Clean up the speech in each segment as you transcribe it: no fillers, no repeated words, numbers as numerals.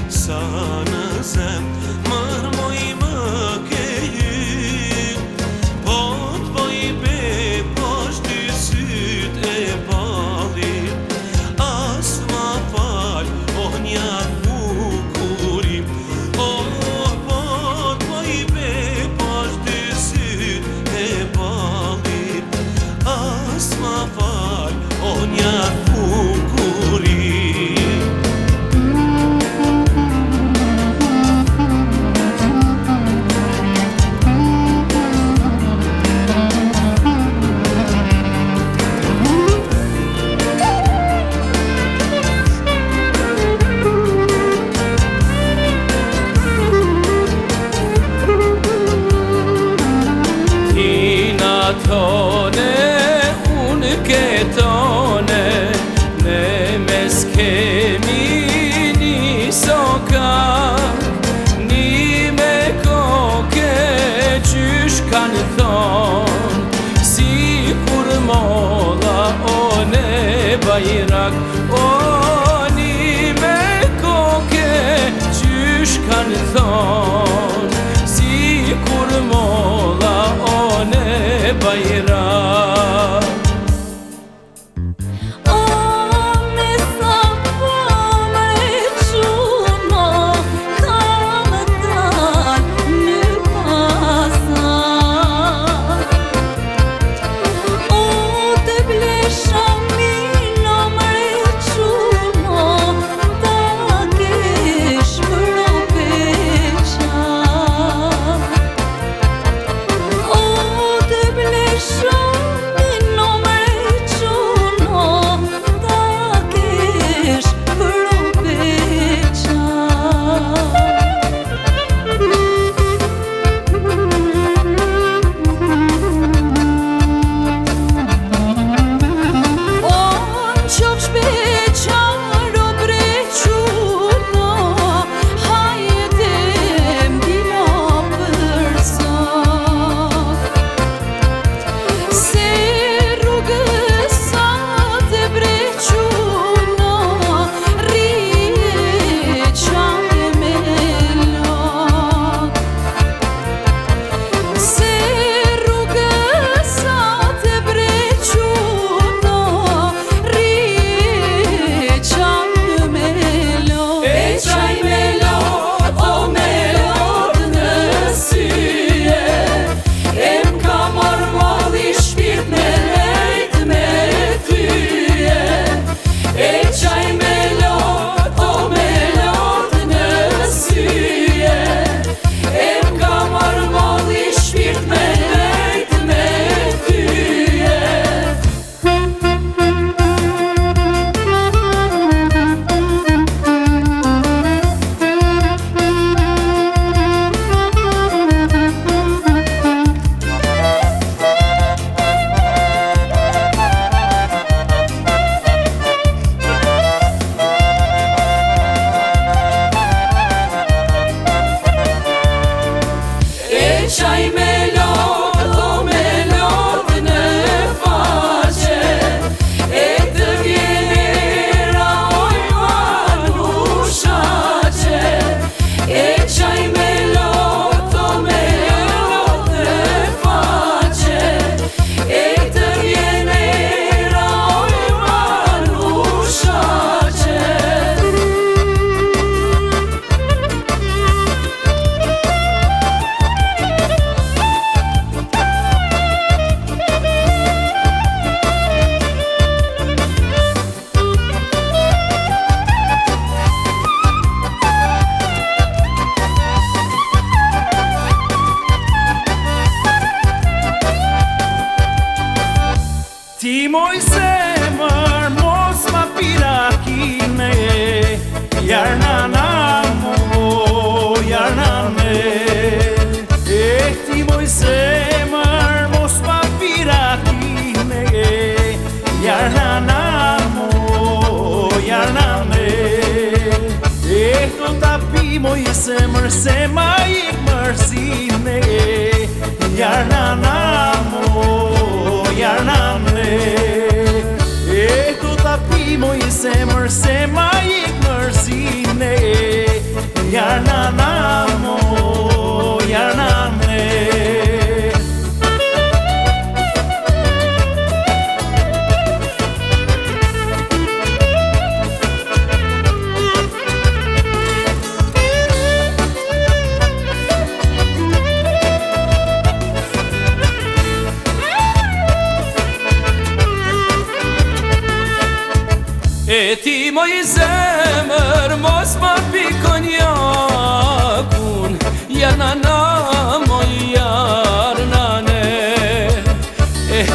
sa në zemër moj më ke hyr. Po t'poj be poshtë dy syt e ballit, as ma fal, oh nja bukurim. Oh, po t'poj be poshtë dy syt e ballit, as ma fal, oh nja bukurim. Tone, unë ke tone, ne mes kemi një sokak, një me koke qysh kanë thonë, si kur molla o ne bajrak. O një me koke qysh kanë thonë, si kur molla o ne bajrak. Ti moj zemër mos ma pirakine, jarnana mo, jarnane. Ti moj zemër mos ma pirakine, jarnana mo, jarnane. Do ta pi moj zemër se ma ik mërzine, jarnana mo, jarnane. Do ta pi moj zemër se ma ik mërzine, ti moj zemër, mos ma pi konjakun, jarnana moj jarnane.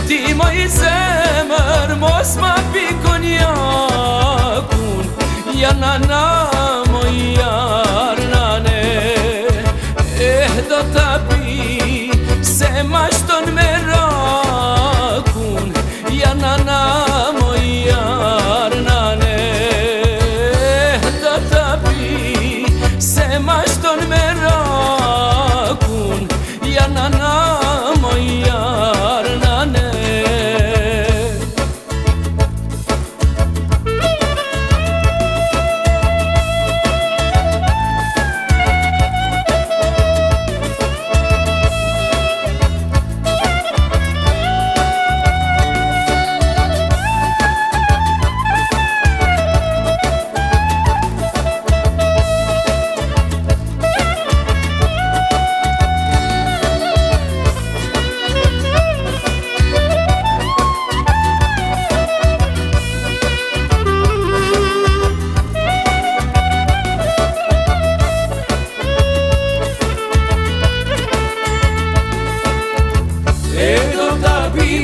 Ti moj zemër, mos ma pi konjakun, jarnana moj jarnane. Do ta pi se ma shton me rakun, jarnana moj jarnane. Do ta pi se ma shton me rakun, jarnana moj jarnane.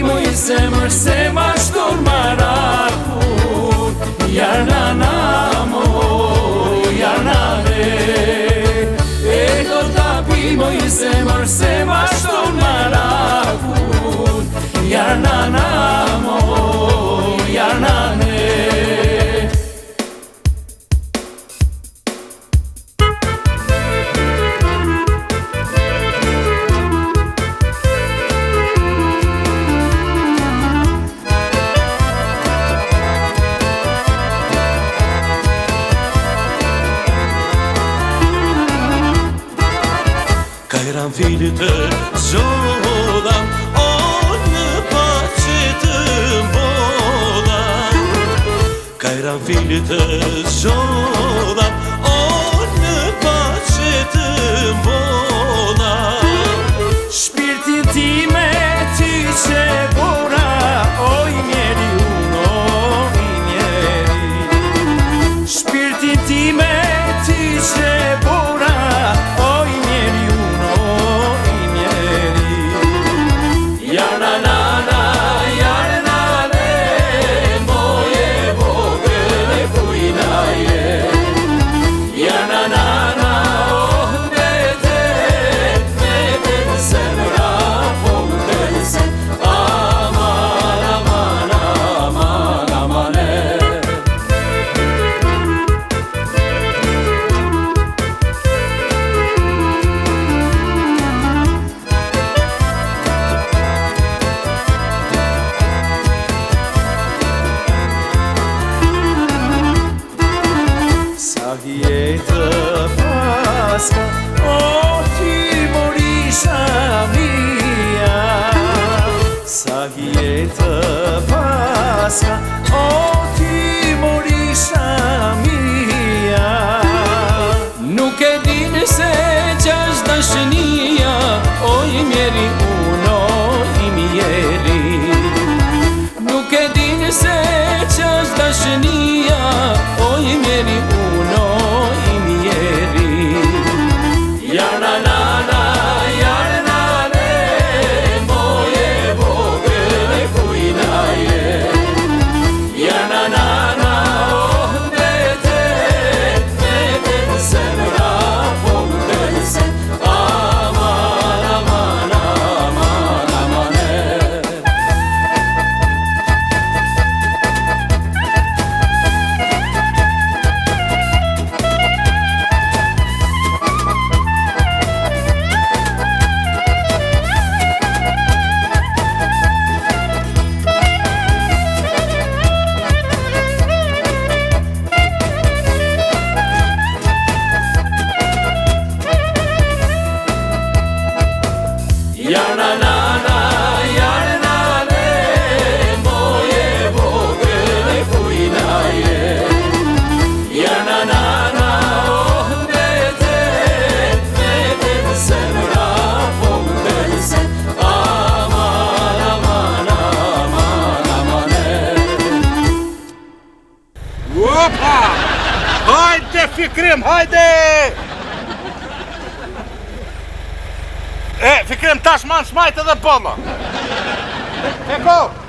Moj zemër se ma shton marakun, jarnana moj jarnane. Do ta pi moj zemër se ma shton marakun, jarnana moj jarnane. Kajran filit të zodam, o në pace të mbodam. Kajran filit të zodam, o në pace të mbodam. Shpirtin time ty që bora, oj mjeri uno i mjeri. Shpirtin time ty që bora, oj mjeri uno i mjeri. Jarnana, jarnane, moje vogële kujnaje. Jarnana, oh vete, vete zemra vogëlse. Aman, aman, aman, amane. Sa jetë paska, o ti morisha mia. Sa jetë paska, o ti morisha mia. Nuk e din se q'është dashnia, o i mjeri uno i mjeri. Nuk e din se q'është dashnia, o i mjeri uno i mjeri. Jarnana, jarnane, moje vogële kujnaje. Jarnana, oh vete, Hajde Fikrim, hajde! Fikrim tash man smajt edhe bolla. Feko!